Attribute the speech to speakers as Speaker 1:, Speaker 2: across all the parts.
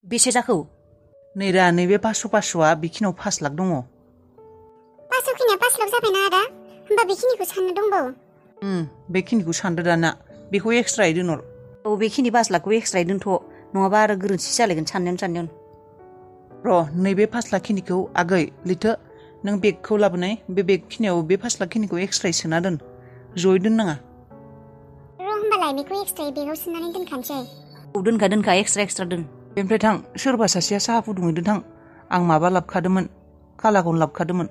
Speaker 1: बेसे जाखौ
Speaker 2: नैरा नैबे 500 बेखिनियाव 5 लाख दङ
Speaker 3: 500 खिनिया 5 लाख जाबायना आदा होमबा बेखिनिखौ साननो दंबावो
Speaker 2: बेखिनिखौ सानदो दाना बेखौ एक्सट्रायै दोनहर
Speaker 1: औ बेखिनि 5 लाखखौ एक्सट्रायै दोनथ' नङाबा आरो गोरोन्थि जालायगोन साननायावनो
Speaker 2: र' नैबे 5 लाख खिनिखौ आगै लिथो नों बेगखौ लाबोनाय बे बेगखिनियाव बे 5 लाख खिनिखौ एक्सट्रायै सोना दोन जयै दोननाङा
Speaker 3: र' होमबालाय बेखौ एक्सट्रायै बेगाव सोनानै दोनखानोसै
Speaker 1: औ दोनखा एक्सट्रा दोन
Speaker 2: बेनिफ्राय थां सोरबा सासेया साहा फुदुंहैदो थां आं माबा लाबखादोंमोन कालाकन लाबखादोंमोन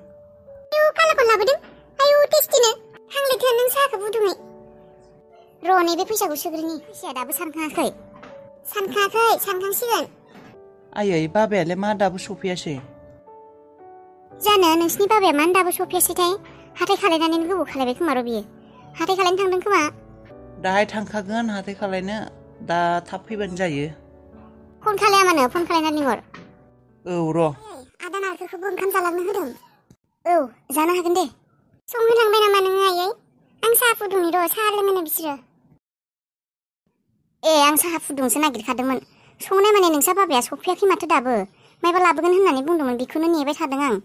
Speaker 3: कालाकन लाबोदों आयौ टेस्टिनो हांलायथो नों साहाखौ फुदुङै र' नैबे फैसाखौ सोग्रोनि फैसाया दाबो सानखांसिगोन
Speaker 2: आयै बाबायालाय मा दाबो सफैयासै
Speaker 3: जानो नोंसिनि बाबाया मानो दाबो सफैयासैथाय हाथाय खालायनानैनो गोबाव खालायबाय खोमा र' बियो हाथाय खालायनो थांदों खोमा
Speaker 2: दाहाय थांखागोन हाथाय खालायनो दा थाब फैबानो जायो
Speaker 3: फन खालाया मानो फन खालायना लिंहर
Speaker 2: औ र'
Speaker 3: आदा नारखेलखौबो ओंखाम जालांनो होदों औ जानो हागोन दे संहोलांबाय नामा नोङो आयै आं साहा फुदुंनि र' साहा लोङोनो बिसोरो आं साहा फुदुंसो नागिरखादोंमोन संनाय माने नोंसा बाबाया सफैयाखै माथो दाबो मायबा लाबोगोन होननानै बुंदोंमोन बेखौनो नेबाय थादों आं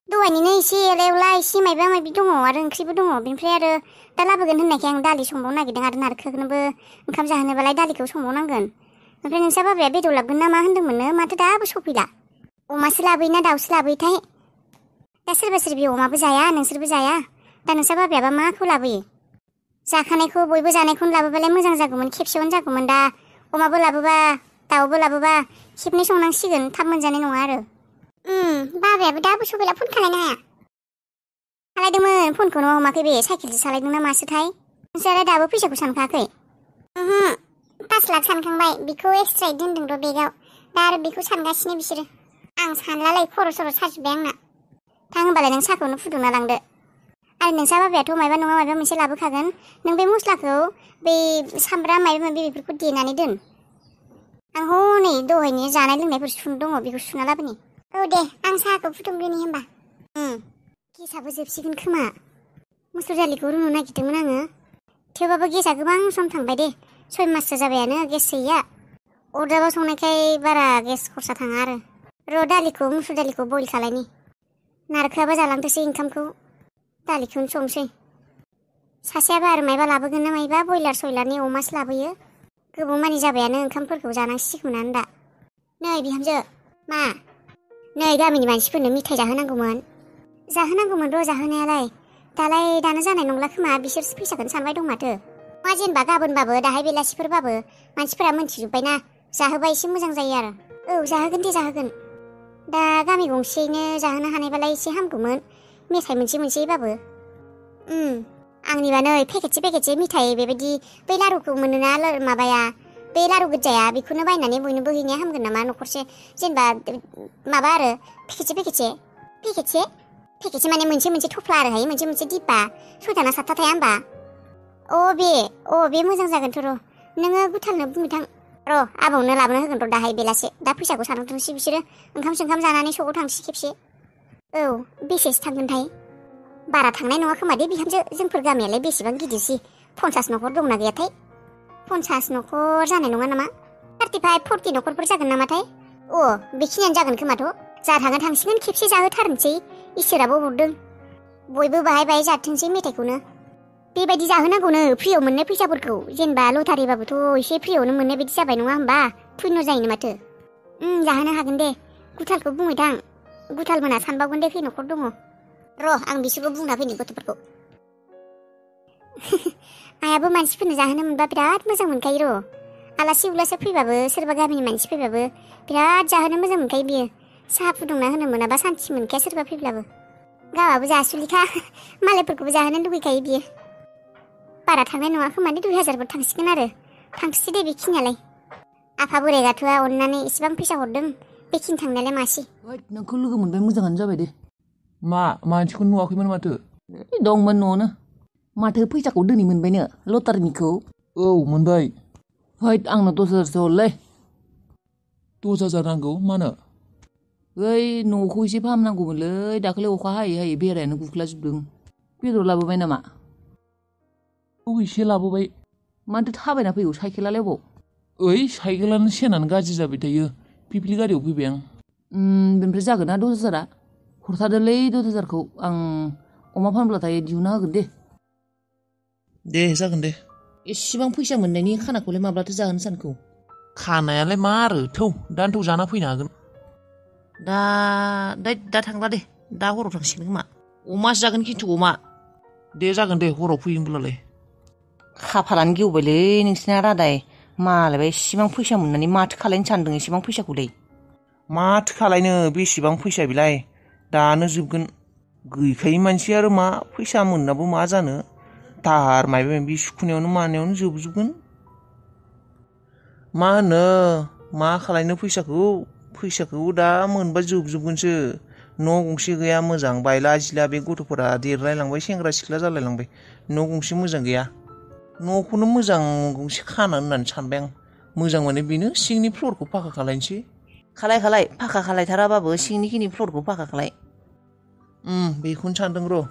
Speaker 3: दहायनिनो एसे एलायावला एसे मायबा मायबि दङ आरो ओंख्रिबो दङ बेनिफ्राय आरो दा लाबोगोन होननायखाय आं दालि संबावनो नागिरदों आरो नारखेलनोबो ओंखाम जाहोनोबालाय दालिखौ संबावनांगोन ओमफ्राय नोंसा बाबाया बेदर लाबोगोन ना मा होन्दोंमोननो माथो दाबो सफैला अमासो लाबोयो ना दाउसो लाबोयोथाय दा सोरबा सोरबि अमाबो जाया नोंसोरबो जाया दा नोंसा बाबायाबा माखौ लाबोयो जाखानायखौ बयबो जानायखौनो लाबोबालाय मोजां जागौमोन खेबसेयावनो जागौमोन दा अमाबो लाबोबा दाउबो लाबोबा खेबनै संनांसिगोन थाब मोनजानाय नङा आरो बाबायाबो दाबो सफैला फन खालायनो हाया खालायदोंमोन फनखौनो हमाखै बे साइकेलसो सालायदों ना मासोथाय नोंसोर दाबो फैसाखौ सानखायाखै 5 लाख सानखांबाय बेखौ एक्सट्रायै दोनदों र' बेगाव दा आरो बेखौ सानगासिनो बिसोरो आं सानलालाय खर' सर' साजोब्बाय आंना थां होनबालाय नों साहाखौनो फुदुंना लांदो आरो नोंसा बाबायाथ' मायबा नङा मायबा मोनसे लाबोखागोन नों बे मस्लाखौ बै सामब्राम मायबा मायबि बेफोरखौ देनानै दोन आं हनै दहायनि जानाय लोंनायफोर सुनो दङ बेखौ सुना लाबोनि औ दे आं साहाखौ फुदुंग्रोनि होमबा गेसआबो जोबसिगोन खोमा मुसुर दालिखौ रुनो नागिरदोंमोन आङो थेवबाबो गेसआ गोबां सम थांबाय दे 6 माससो जाबायानो गेस गैया अरदाबाव संनायखाय बारा गेस खरसा थाङा आरो र' मुसुर दालिखौ बइल खालायनि नारखेलाबो जालांथोंसै ओंखामखौ दालिखौनो संसै सासेयाबो आरो मायबा लाबोगोन ना मायबा बयलार सयलारनि अमासो लाबोयो गोबाव मानि जाबायानो ओंखामफोरखौ जानांसिगौमोनानो दा नै बिहामजो मा नै गामिनि मानसिफोरनो मिथाइ जाहोनांगौमोन र' जाहोनायालाय दानो जानाय नंला खोमा बिसोरसो फैसाखौनो सानबाय दं माथो मा जेनेबा गाबोनबाबो दाहाय बेलासिफोरबाबो मानसिफोरा मोनथिजोब्बायना जाहोबा एसे मोजां जायो आरो औ जाहोगोन दे जाहोगोन दा गामि गंसेयैनो जाहोनो हानायबालाय एसे हामगौमोन मेथाइ मोनसेबाबो आंनिबा नै पेकेटसे मिथाइ बेबायदि बै लारुखौ मोनोना माबाया बे लारु गोजाया बेखौनो बायनानै बयनोबो हैनाया हामगोन नामा न'खरसे जेनेबा माबा आरो पेकेटसे माने मोनसे थफ्ला आरो हायो मोनसे दिब्बा 6था ना 7था थाया होमबा बे मोजां जागोनथ' र' नोङो गुथालनो बुंनो थां र' आबौनो लाबोनो होगोन र' दाहाय बेलासे दा फैसाखौ सानथोंसै बिसोरो ओंखाम जानानै सकआव थांसै खेबसे औ बेसेसो थांगोनथाय बारा थांनाय नङा खोमा दे बिहामजो जोंफोर गामियालाय बेसेबां गिदिरसि 50 न'खर दंना गैयाथाय 50 न'खर जानाय नङा नामा 35-40 न'खरफोर जागोन नामाथाय बेखिनियानो जागोन खोमाथ' जा थांसिगोन खेबसे जाहोथारनोसै इसोराबो हरदों बयबो बाहाय जाथोंसै मेथाइखौनो बेबायदि जाहोनांगौनो फ्रियाव मोननाय फैसाफोरखौ जेनेबा लटारिबाबोथ' एसे फ्रियावनो मोननाय बायदि जाबाय नङा होमबा पुण्य जायोनो माथो जाहोनो हागोन दे गुथालखौ बुंबाय थां गुथाल मोना सानबावगोन दे खै न'खर दङ र' आं बिसोरखौ बुंना फैनि गथ'फोरखौ आयाबो मानसिफोरनो जाहोनो मोनबा बिराद मोजां मोनखायो र' आलासि उलासि फैबाबो सोरबा गामिनि मानसि फैबाबो बिराद जाहोनो मोजां मोनखायो बियो साहा फुदुंना होनो मोनाबा सान्थि मोनखाया सोरबा फैब्लाबो गावाबो जासुलिखा मालायफोरखौबो जाहोनो लुगैखायो बियो बारा थांनाय नङा खोमा 2000 थांसिगोन आरो थांसै दे बेखिनियालाय आफा बोराइ गाथ'आ अननानै इसेबां फैसा हरदों बेखिनि थांनायालाय मासि
Speaker 2: नोंखौ लोगो मोनबाय मोजाङानो जाबाय दे मानसिखौ नुवाखैमोन माथो
Speaker 1: दंमोन न'आवनो माथो फैसाखौ दिनै मोनबायनो लटारिनिखौ
Speaker 2: औ मोनबाय
Speaker 1: आंनो 10,000 हरलै
Speaker 2: 10,000 नांगौ मानो
Speaker 1: न'खौ एसे फाहामनांगौमोनलै दाखालि अखा हायै बेरायानो गुख्लाजोबदों बेदर लाबोबाय नामा
Speaker 2: एसे लाबोबाय
Speaker 1: माथो थाबायना फैगौ साइकेलालाय अबाव ओइ साइकेलानो सेनानो गाज्रि जाबाय थायो पिपलि गारियाव फैबाय आं बेनिफ्राय जागोन ना 10,000आ हरथादोलै 10,000खौ आं अमा फानब्लाथाय दिहुनना होगोन
Speaker 2: दे जागोन दे
Speaker 1: एसेबां फैसा मोननायनि खानाखौलाय माब्लाथो जाहोनो सानखौ
Speaker 2: खानायालाय मा आरो थौ दानथौ जाना फैनो हागोन दा थांला दे दा हराव थांसिगोन खोमा
Speaker 1: अमासो जागोन खिन्थु अमा
Speaker 2: दे जागोन दे हराव फैयो होनब्लालाय
Speaker 4: खाफालानो गेवबायलै नोंसिना रादाय मालायबा एसेबां फैसा मोननानै माथो खालायनो सानदों एसेबां फैसाखौलाय
Speaker 2: माथो खालायनो बेसेबां फैसा बेलाय दानो जोबगोन गैखायै मानसि आरो मा फैसा मोननाबो मा जानो दाहार माबा माबि सुख'नायावनो मानायावनो जोबजोबगोन मा होनो मा खालायनो फैसाखौ दा मोनबा जोबजोबगोनसो न' गंसे गैया मोजां बायला जिला बे गथ'फोरा देरलायलांबाय सेंग्रा सिख्ला जालायलांबाय न' गंसे मोजां गैया न'खौनो मोजां गंसे खाना होननानै सानबाय आं मोजां माने बेनो सिंनि फ्लरखौ फाखा खालायनोसै
Speaker 4: खालाय फाखा खालायथाराबाबो सिंनिखिनि फ्लरखौ फाखा खालाय
Speaker 2: बेखौनो सानदों र'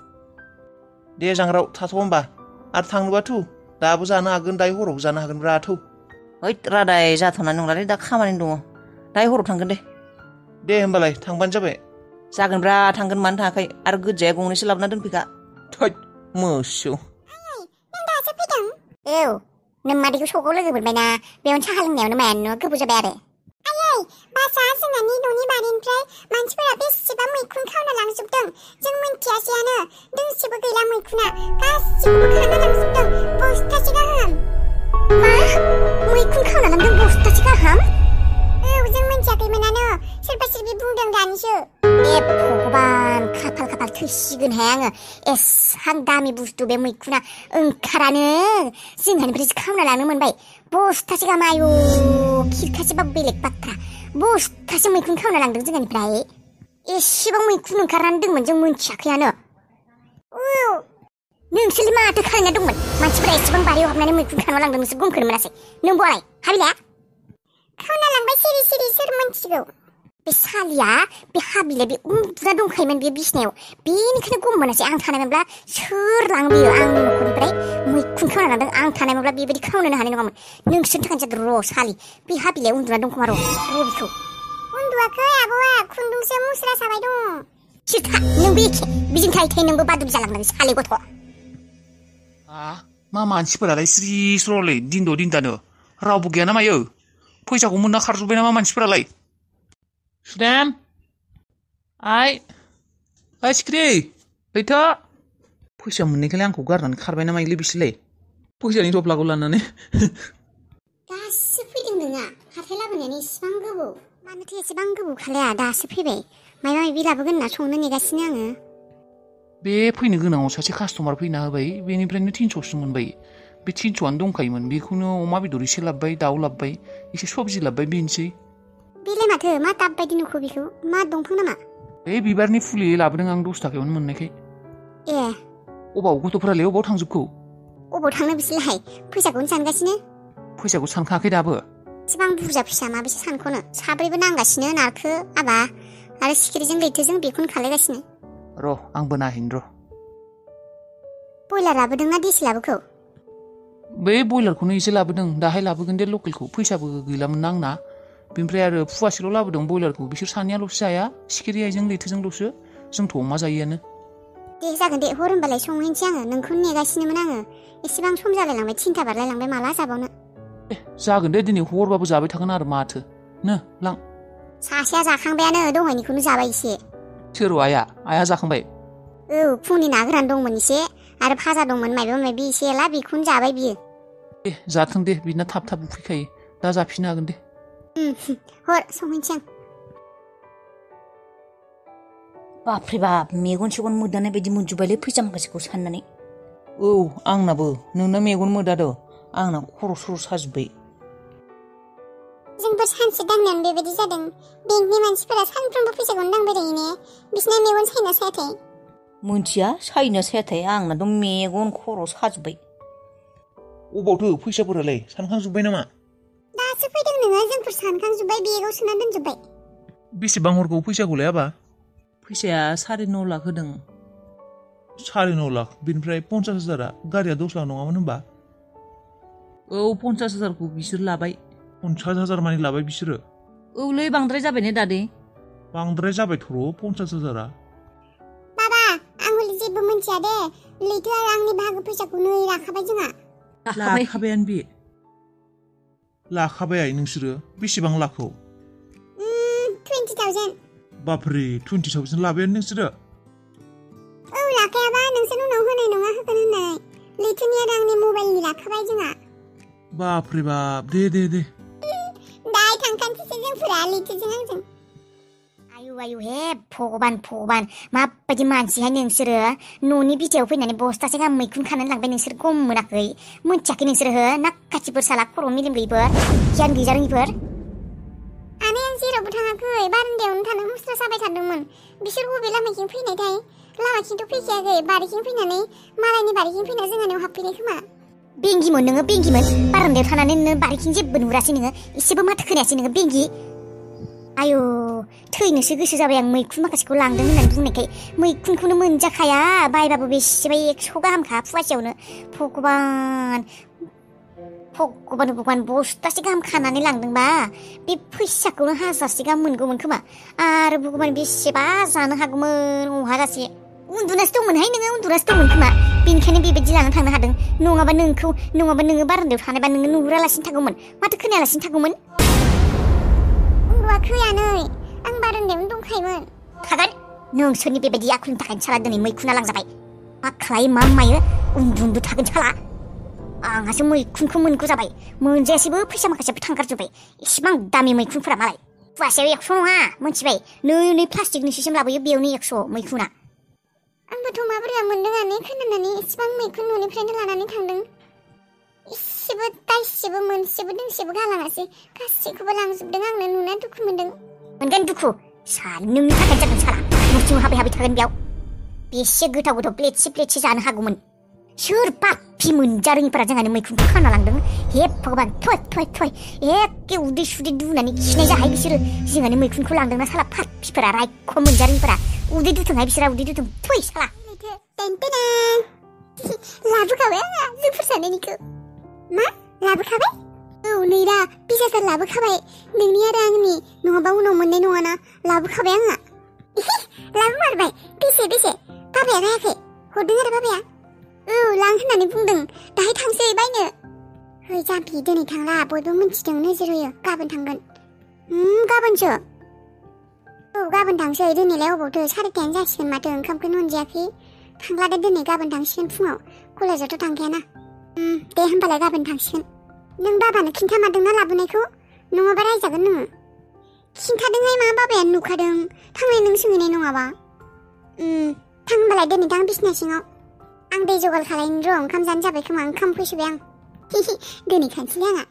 Speaker 2: दे जांग्राव थाथ' होमबा आरो थांनोबाथ' दाबो जानो हागोन दायो हरावबो जानो हागोन ब्रा थौ
Speaker 4: हैद रादाय जाथ'नाय नंलालै दा खामानि दङ दायो हराव थांगोन
Speaker 2: दे होमबालाय थांबानो जाबाय
Speaker 4: जागोनब्रा थांगोन मानो थाङाखै आरो गोजाया गंनैसो लाबोना दोनफैखा
Speaker 2: थोद मोसौ
Speaker 3: नों दासो फैदों औ नों मादैखौ सकआव लोगो मोनबायना बेयावनो साहा लोंनायावनो मायानो गोबाव जाबाय आरो आयै बासा जोंहानि न'नि बारिनिफ्राय मानसिफोरा बेसेबा मैखुन खावना लांजोबदों जों मिन्थियासैयानो दोंसेबो गैला मैखुना गासिबो खाना लांजोबदों बस्थासे गाहाम मा मैखुन खावना लांदों बस्थासे गाहाम औ जों मिन्थियाखैमोनानो सोरबा सोरबि बुंदों दानिसो ए भगबान खाफाल थैसिगोनहाय आङो एसां दामि बुस्थु बे मैखुना ओंखारानो जोंहानिफ्रायसो खावना लानो मोनबाय बस्थासे गाहाम आयु खिरखासेबाबो बेलेग बाथ्रा बस्थासे मैखुन खावना लांदों जोंहानिफ्राय एसेबां मैखुन ओंखारनानै दंमोन जों मिन्थियाखैयानो नोंसोरलाय माथो खालायना दंमोन मानसिफोरा एसेबां बारियाव हाबनानै मैखुन खावना लांदों नोंसोर गमखौनो मोनासै नों बलाय हाबिलाया खावना लांबाय सिरि सोर मोनथिगौ बे सालिया बे हाबिला बे उन्दुना दंखायोमोन बे बिसिनायाव बेनिखायनो गम मोनासै आं थानायमोनब्ला सोर लांबोयो आंनि न'खरनिफ्राय मैखुन खावना लांदों आं थानायमोनब्ला बेबायदि खावनोनो हानाय नङामोन नोंसोरनि थाखायनो जादों र' सालि बे हाबिलाया उन्दुना दं खोमा र' बेखौ उन्दुवाखै आब'आ खुन्दुंसो मुस्रा साबाय दं सिथा नोंबो एखे बिजों थायै नोंबो बादुल जालांदों सालि गथ'
Speaker 2: मा मानसिफोरालाय स्रि स्र'लै दिन्दानो रावबो गैया ना मायो फैसाखौ मोनना खारजोब्बाय नामा मानसिफोरालाय सुदेम आइ सिख्रि लैथो फैसा मोननायखाय आंखौ गारनानै खारबाय ना मायोलै बिसोरलाय फैसानि थफ्लाखौ लानानै
Speaker 3: दासो फैदों नोङा हाथाय लाबोनायानो इसेबां गोबाव मानोथो एसेबां गोबाव खालाया दासो फैबाय माबा माबि लाबोगोन होनना संनो नेगासिनो आङो
Speaker 2: बे फैनो गोनाङाव सासे कास्टमार फैना होबाय बेनिफ्रायनो 300सो मोनबाय बे 300आनो दंखायोमोन बेखौनो अमा बेदर एसे लाबबाय दाउ लाबबाय एसे सबजि लाबबाय बेनोसै
Speaker 3: बेलाय माथो मा टाब बायदि नुखो बेखौ मा दंफां नामा
Speaker 2: बे बिबारनि फुलि लाबोदों आं 10 थाखायावनो मोननायखाय
Speaker 3: ए
Speaker 2: अबाव गथ'फोरालाय अबाव थांजोबखो
Speaker 3: अबाव थांनो बिसोरलाय फैसाखौनो सानगासिनो
Speaker 2: फैसाखौ सानखायाखै दाबो
Speaker 3: एसेबां बुरजा फैसा माबेसे सानख'नो साब्रैबो नांगासिनो नारखो आबा आरो सिखिरिजों लैथोजों बेखौनो खालायगासिनो
Speaker 2: र' आंबो नायहैनो र'
Speaker 3: बयलार लाबोदोंना देसि लाबोखौ
Speaker 2: बै बयलारखौनो एसे लाबोदों दाहाय लाबोगोन दे लकेलखौ फैसाबो गैलामोन आंना बेनिफ्राय आरो फुवासेल' लाबोदों बयलारखौ बिसोर सानैयाल'सो जाया सिखिरि आइजों लैथोजोंल'सो जोंथ' अमा जायोआनो
Speaker 3: दे जागोन दे हर होनबालाय संहैनोसै आङो नोंखौनो नेगासिनोमोन आङो एसेबां सम जालायलांबाय 3ता बारलायलांबाय माला जाबावनो
Speaker 2: जागोन दे दिनै हरबाबो जाबाय थागोन आरो माथो नो लां
Speaker 3: सासेया जाखांबायानो दहायनिखौनो जाबाय एसे
Speaker 2: सोर आइया जाखांबाय
Speaker 3: औ फुंनि ना गोरान दंमोन एसे आरो भाजा दंमोन माबा माबि एसे एला बेखौनो जाबाय बियो
Speaker 2: दे जाथों दे बिना थाब उखैखायो दा जाफिननो हागोन दे
Speaker 3: हर संहैनोसै आं
Speaker 4: बाप्रे बाप मेगन सेगन मोदानाय बायदि मोनजोब्बायलै फैसा माखासेखौ साननानै
Speaker 2: औ आंनाबो नोंना मेगन मोदादो आंना खर' सर' साजोब्बाय
Speaker 3: जोंबो सानसे दांनायावनो बेबायदि जादों बेंकनि मानसिफोरा सानफ्रोमबो फैसाखौनो दांबाय थायो ने बिसिना मेगन सायना सायाथाय
Speaker 4: मोनथिया सायना सायाथाय आंनाथ' मेगन खर' साजोब्बाय
Speaker 2: अबावथो फैसाफोरालाय सानखांजोब्बाय नामा
Speaker 3: दासो फैदों नोङो जोंफोर सानखांजोब्बाय बेगाव सोना दोनजोब्बाय
Speaker 2: बेसेबां हरगौ फैसाखौलाय आबा
Speaker 1: फैसाया 9.5 लाख होदों
Speaker 2: 9.5 लाख बेनिफ्राय 50,000 गारिया 10 लाख नङामोन होनबा
Speaker 1: औ 50,000खौ बिसोर लाबाय
Speaker 2: 50,000 मानि लाबाय बिसोरो
Speaker 4: औलै बांद्राय जाबाय ने दादै
Speaker 2: बांद्राय जाबाय थर' 50,000
Speaker 3: बाबा आं हले जेबो मोनथिया दे लैथो आरो आंनि बाहागो फैसाखौ नै लाखाबाय जोंहा
Speaker 2: लाखाबायानो बे लाखाबाय नोंसोरो बेसेबां लाखौ
Speaker 3: 20,000
Speaker 2: बापरे 20,000 लाबायानो नोंसोरो
Speaker 3: औ लाखायाबा नोंसोर उनाव होनाय नङा होगोन होननाय लैथोनि आरो आंनि मबाइलनि लाखाबाय जोंहा
Speaker 2: बापरे बाप दे
Speaker 3: दाय थांखानोसै जोंफोरा लैथोजों आंजों आयु हे भगबान माबायदि मानसिहाय नोंसोरो न'नि बिथायाव फैनानै बस्थासे गाहाम मैखुन खानानै लांबाय नोंसोर गम मोनाखै मोनथियाखै नोंसोर हो नाक्काथिफोर साला खर' मेलेम गैयिफोर गियान गैजा रोङिफोर आनै आं जेरावबो थाङाखै बारान्दायावनो थानो मुस्रा साबाय थादोंमोन बिसोर बबे लामाथिं फैनायथाय लामाथिंथ' फैखायाखै बारिथिं फैनानै मालायनि बारिथिं फैना जोंहानियाव हाबफैनाय खोमा बेंगिमोन नोङो बेंगिमोन बारान्दायाव थानानै नोङो बारिथिं जेबो नुहुरासै नोङो एसेबो माथो खोनायासै नोङो बेंगि आयु थैनोसो गोसो जाबाय आं मैखुन माखासेखौ लांदों होननानै बुंनायखाय मैखुनखौनो मोनजाखाया बायबाबो बेसेबा 100 गाहामखा फुवासेयावनो भगबान बस्थासे गाहाम खानानै लांदोंबा बे फैसाखौनो 1000से गाहाम मोनगौमोन खोमा आरो भगबान बेसेबा जानो हागौमोन अहाजासे उन्दुनासो दंमोनहाय नोङो उन्दुनासो दंमोन खोमा बेनिखायनो बेबायदि लानानै थांनो हादों नङाबा नोङो बारान्दायाव थानायबा नोङो नुहुरालासिनो थागौमोन माथो खोनायालासिनो थागौमोन उन्दुवाखैयानो आं बारान्दायावनो दंखायोमोन थागोन नोंसोरनि बेबायदि आखुनि थाखायनो साला दिनै मैखुना लांजाबाय मा खालायो मा मायो उन्दु थागोन साला आंहासो मैखुनखौ मोनगौ जाबाय मोनजायासैबो फैसा माखासेबो थांगारजोब्बाय इसिबां दामि मैखुनफोरा मालाय फुवासेयाव 100 नङा मोनथिबाय नै प्लास्टिकनि सिस्टेम लाबोयो बेयावनो 100 मैखुना आंबोथ' माबोरै मोनदोंआनो खोनानानै इसिबां मैखुन न'निफ्रायनो लानानै थांदों इसेबो दाइसेबो मोनसेबो दोंसेबो गालाङासै गासैखौबो लांजोबदों आंनो नुना दुखु मोनगोन दुखु साल नोंनि थाखाय जागोन साला न'सिङाव हाबै थागोन बेयाव बेसे गोथाव प्लेटसे जानो हागौमोन सोर पापि मोनजा रोङिफोरा जोंहानि मैखुनखौ खाना लांदों हे भगबान थय एखे उदै सुदै दुनानै खिनाय जाहाय बिसोरो जोंहानि मैखुनखौ लांदोंना साला पापिफोरा रायख' मोनजा रोङिफोरा उदै दुथोंहाय बिसोरा उदै दुथों थय साला लाबोखाबाय आंहा जोंफोर सानैनिखौ मा लाबोखाबाय औ नैरा बिजाजार लाबोखाबाय नोंनि आरो आंनि नङाबा उनाव मोननाय नङाना लाबोखाबाय आंहा लाबोमारबाय बेसे बाबाया नायाखै हरदों आरो बाबाया औ लां होननानै बुंदों दाहाय थांसै बायनो है जाम्पि दिनै थांला बयबो मिन्थिदों नोजोर होयो गाबोन थांगोन गाबोनसो औ गाबोन थांसै दिनैलाय अबावथो 3:30 जासिगोन माथो ओंखामखौनो मोनजायाखै थांला दे दिनै गाबोन थांसिगोन फुङाव कलेजावथ' थांखायाना दे होमबालाय गाबोन थांसिगोन नों बाबानो खिन्थामारदोंना लाबोनायखौ नङाबा रायजागोन नोङो खिन्थादोंहाय मा बाबाया नुखादों थांनाय नों सोंहैनाय नङाबा थां होमबालाय दिनै थां बिसिना सिङाव आं दै जगार खालायनो र' ओंखाम जानो जाबाय खोमा ओंखाम फैसोबाय आं दिनै खानसैलै आंहा